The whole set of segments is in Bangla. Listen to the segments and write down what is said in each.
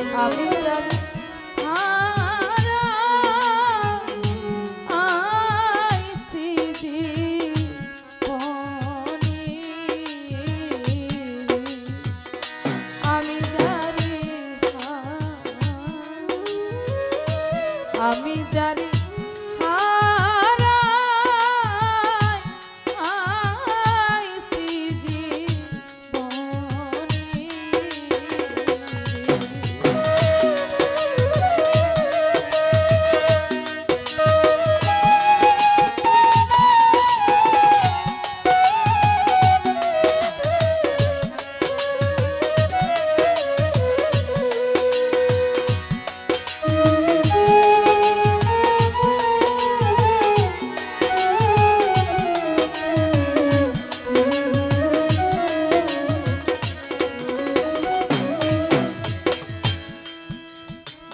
আমি জানি আমি জানি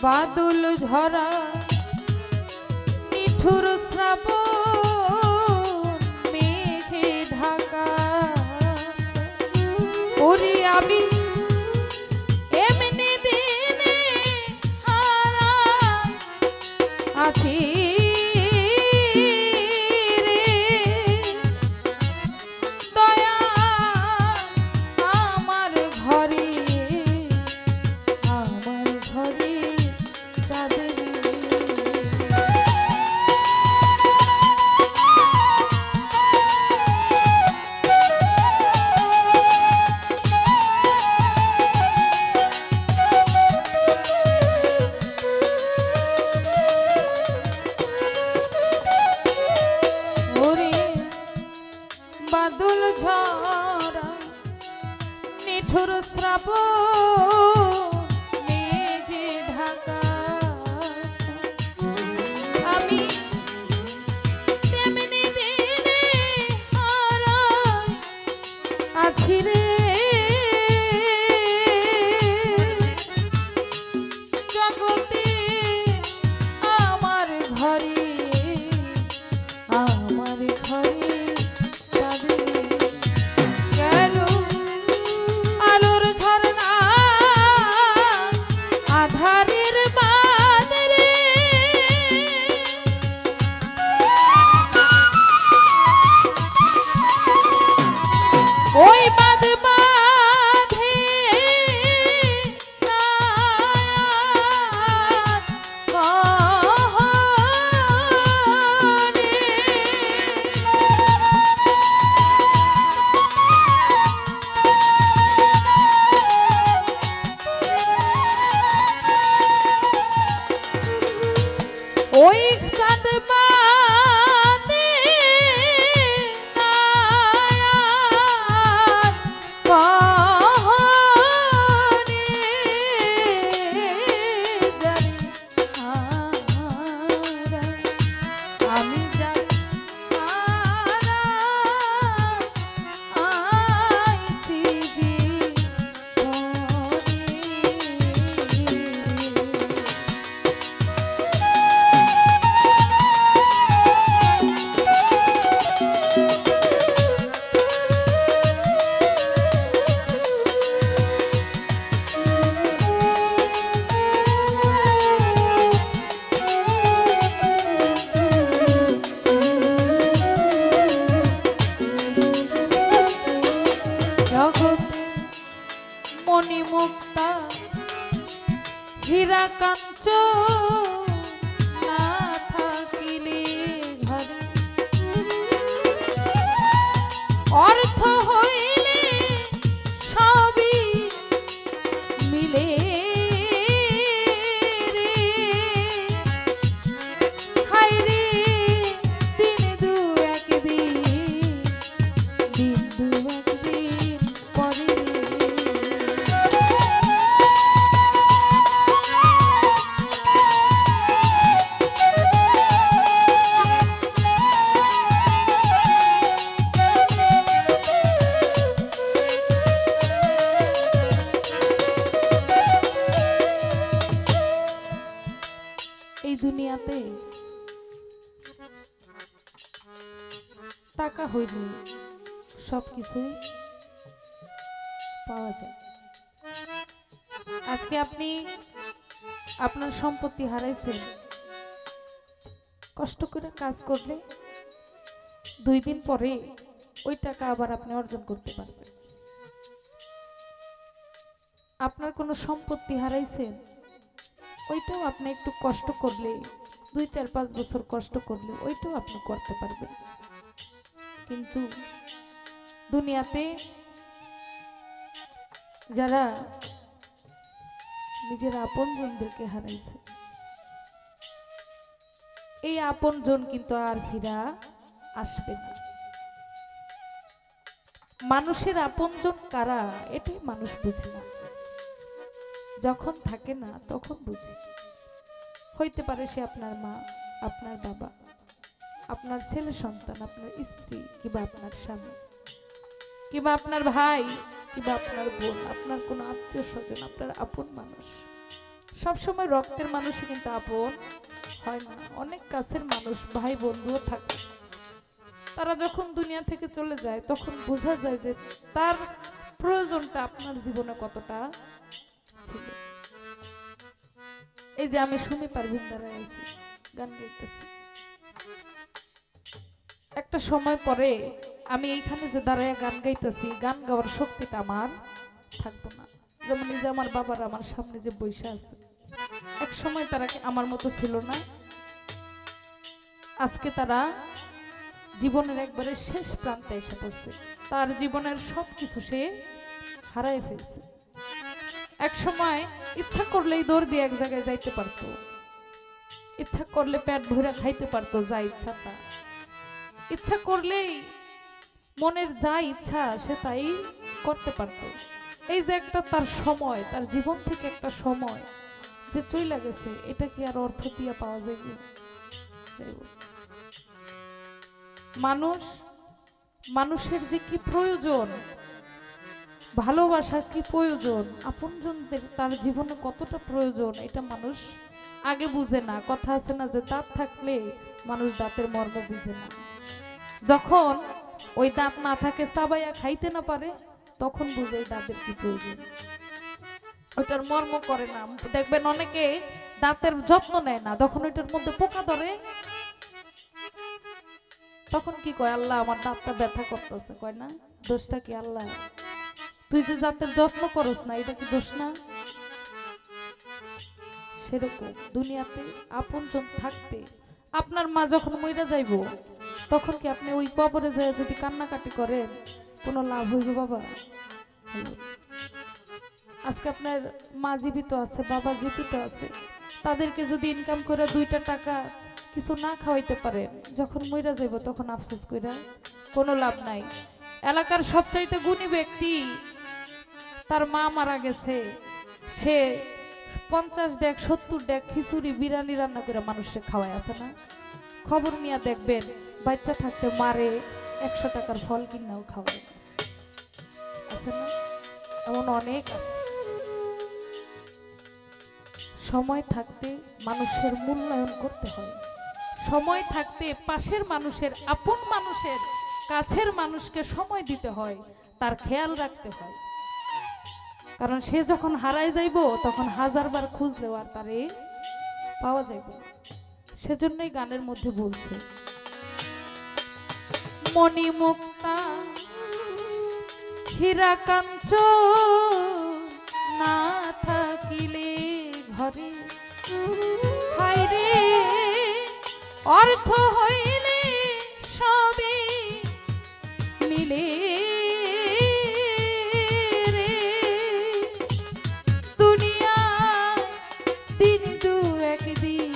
বাদল ঝরা নিঠুর শ্রাবণ মেঘে ঢাকা ওরে আমি এমনি দিনে হারাই আছি রে দয়া আমার ঘরে বাদল ঝরা নিঠুর শ্রাবণ মেঘে ঢাকা আমি তেমনি দিনে হারাই আছি রে জগতে আমার ঘরে ওই বাদ বাঁধে ওই চাঁদ মণিমুক্তা হীরা কাঞ্চন না থাকিলে ঘরে অর্থ হইলে সবই মিলে রে হায় রে দিন দু একদিন দিন দু একদিন পরে এই দুনিয়াতে টাকা হইলে সবকিছুই পাওয়া যায়। আজকে আপনি আপনার সম্পত্তি হারাইছেন, কষ্ট করে কাজ করলে 2 দিন পরে ওই টাকা আবার আপনি অর্জন করতে পারবেন। আপনার কোনো সম্পত্তি হারাইছেন, ওইটাও আপনি একটু কষ্ট করলে 2, 4, 5 বছর কষ্ট করলে ওইটাও আপনি করতে পারবেন। কিন্তু দুনিয়াতে যারা নিজের আপনজনদেরকে হারাইছে, এই আপনজন কিন্তু আর ফিরা আসবে না। মানুষের আপনজন কারা এটাই মানুষ বুঝে না, যখন থাকে না তখন বুঝে। হইতে পারে সে আপনার মা, আপনার বাবা, আপনার ছেলে সন্তান, আপনার স্ত্রী, কিংবা আপনার স্বামী, কিংবা আপনার ভাই, কিংবা আপনার বোন, আপনার কোনো আত্মীয় স্বজন, আপনার আপন মানুষ। সবসময় রক্তের মানুষই কিন্তু আপন হয় না। অনেক কাছের মানুষ, ভাই বন্ধুও থাকে, তারা যখন দুনিয়া থেকে চলে যায় তখন বোঝা যায় যে তার প্রয়োজনটা আপনার জীবনে কতটা ছিল। এই যে আমি সুমি পারভিন দাঁড়ায় আছি, গান গাইতেছি, একটা সময় পরে আমি এইখানে যে দাঁড়ায় গান গাইতেছি, গান গাওয়ার শক্তিটা আমার থাকবো না। যেমন এই যে আমার বাবার আমার সামনে যে বৈশা আছে, এক সময় তারা আমার মতো ছিল না, আজকে তারা জীবনের একবারে শেষ প্রান্তে এসে পড়ছে। তার জীবনের সবকিছু সে হারায় ফেলছে। এক সময় ইচ্ছা করলেই দৌড় দিয়ে এক জায়গায় যাইতে পারতো, ইচ্ছা করলে পেট ভরে খাইতে পারতো যা ইচ্ছা তা, ইচ্ছা করলেই মনের যা ইচ্ছা সে তাই করতে পারতো। এই যে একটা তার সময়, তার জীবন থেকে একটা সময় যে চইলা গেছে, এটা কি আর অর্থ দিয়ে পাওয়া যাবে? মানুষের যে কি প্রয়োজন, ভালোবাসা কি প্রয়োজন, আপনজনদের তার জীবনে কতটা প্রয়োজন, এটা মানুষ আগে বুঝে না। কথা আছে না যে দাঁত থাকলে মানুষ দাঁতের মর্ম বুঝে না। যখন ওই দাঁত না থাকে, চাবাইয়া খাইতে না পারে, তখন বুঝে দাঁতের কি প্রয়োজন, ওইটার মর্ম করে না। দেখবেন অনেকে দাঁতের যত্ন নেয় না, যখন ওইটার মধ্যে পোকা ধরে তখন কি কয়, আল্লাহ আমার দাঁতটা ব্যথা করতেছে, কয় না? দোষটা কি আল্লাহ? তুই যে দাঁতের যত্ন করস না, এটা কি দোষ না? সেরকম দুনিয়াতে আপনজন থাকতে, আপনার মা যখন মইরা যাইব, তখন কি আপনি ওই কবরে যায় যদি কান্নাকাটি করেন, কোনো লাভ হইব বাবা? আজকে আপনার মা জীবিত আছে, বাবা জীবিত আছে, তাদেরকে যদি ইনকাম করে 2টা টাকা কিছু না খাওয়াইতে পারেন, যখন মইরা যাইব তখন আফসোস কইরা কোনো লাভ নাই। এলাকার সবচাইতে গুণী ব্যক্তি, তার মা মারা গেছে, সে 50 ডেক 70 ডেক খিচুড়ি বিরিয়ানি রান্না করে মানুষকে খাওয়ায়, আছে না? খবর নিয়ে দেখবেন বাচ্চা থাকতে মারে 100 টাকার ফল কিনাও খাওয়ায়, আছে না? এমন অনেক আছে। সময় থাকতে মানুষের মূল্যায়ন করতে হয়, সময় থাকতে পাশের মানুষের, আপন মানুষের, কাছের মানুষকে সময় দিতে হয়, তার খেয়াল রাখতে হয়। কারণ সে যখন হারায় যাইব তখন 1000 বার খুঁজলেও আর তারে পাওয়া যাইব না। সেজন্যই গানের মধ্যে বলছে, মণিমুক্তা হীরা কাঞ্চন না থাকিলে ঘরে, হায়রে অর্থ হইলে সবে মিলে রে, দুনিয়ায় দিন দু একদিন,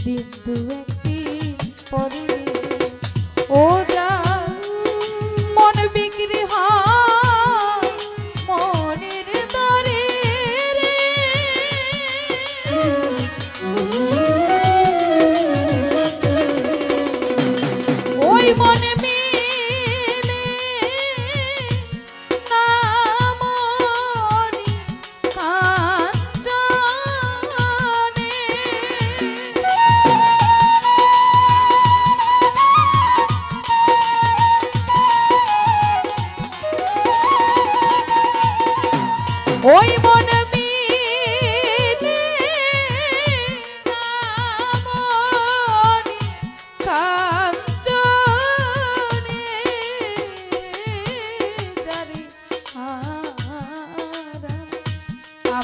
দিন দু একদিন পরে ও যা মন বিক্রি হয় মনের দরে রে।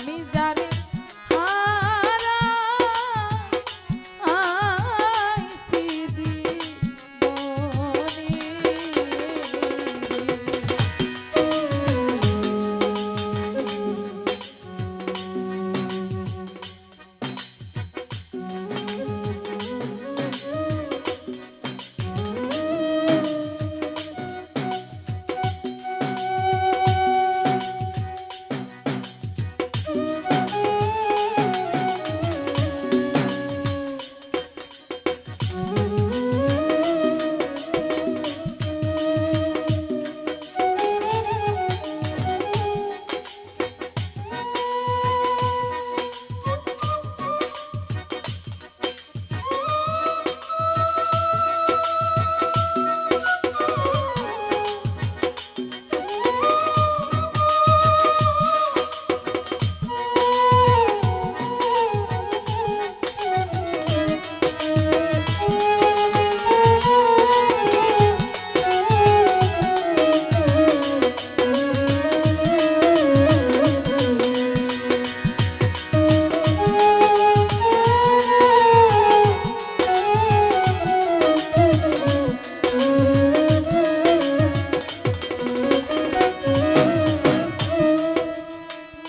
আমি জানি হারা আইছি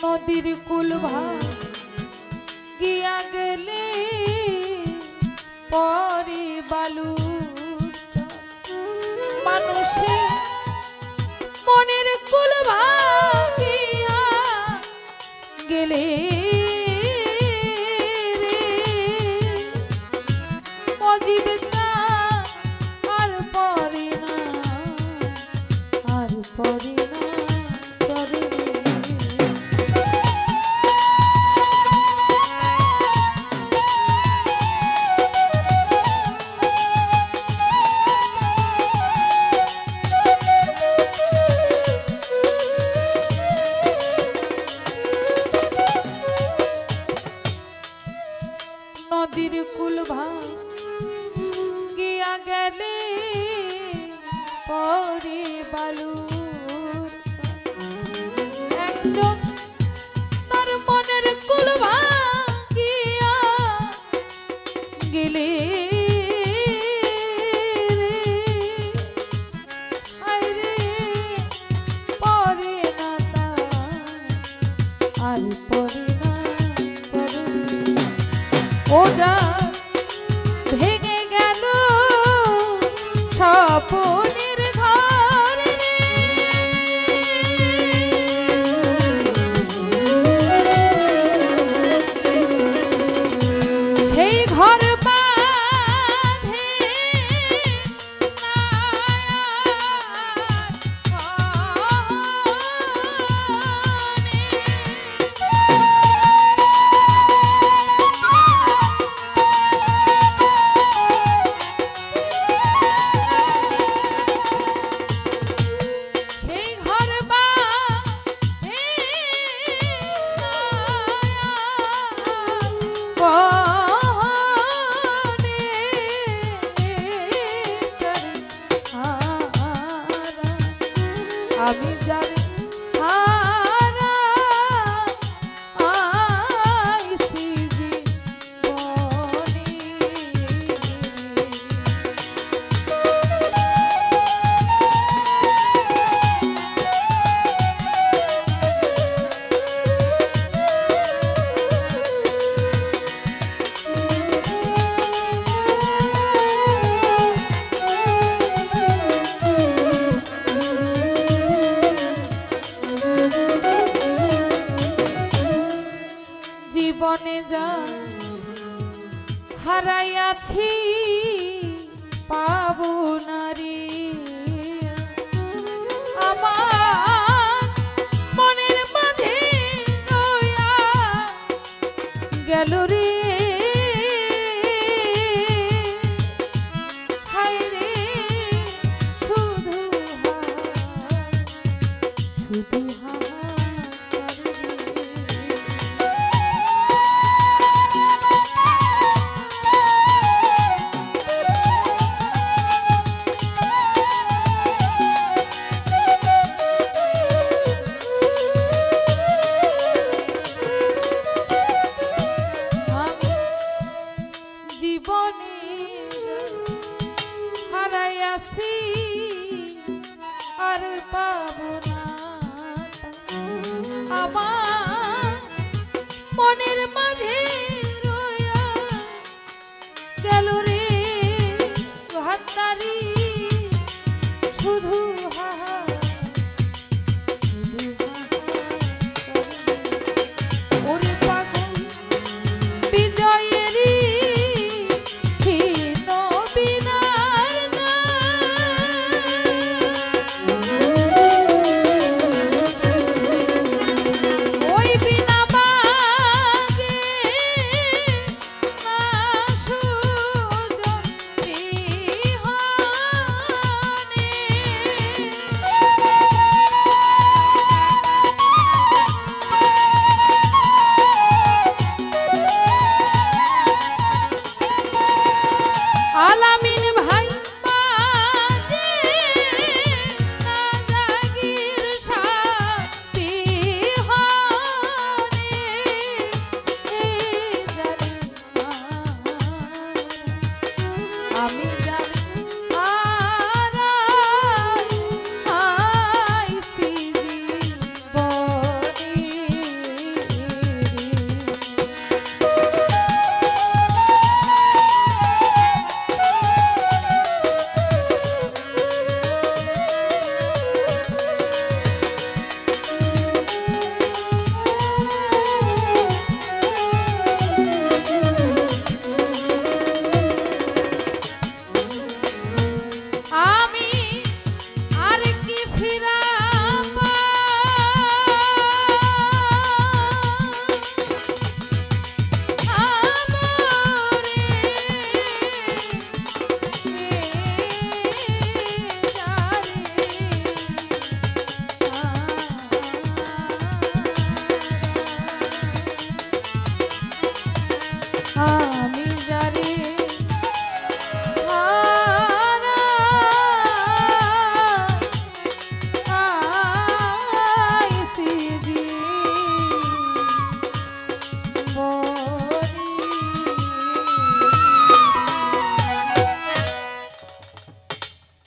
নদীর কুল ভাগিয়া গেলে পরি বালু মানুষের মনের কুল ভাগিয়া গেলে রে মজিবে আর পরি না আর পরি না নদীর কুল ভাগিয়া গেলে পরি বালুর একজন তার মনের কুল ভাগিয়া গেলে পরে না আর পরে না ওটা ভেঙে গেল স্বপনের ঘর সেই ঘর বাঁধে আমি জানি হারা আইছি জীবনে জীবনে যা হারাইয়াছি পাবো নারী আমার মনের মাঝে রইয়া গেল রে হায় রে শুধু শুধু মনের মাঝে রয়া গেল রে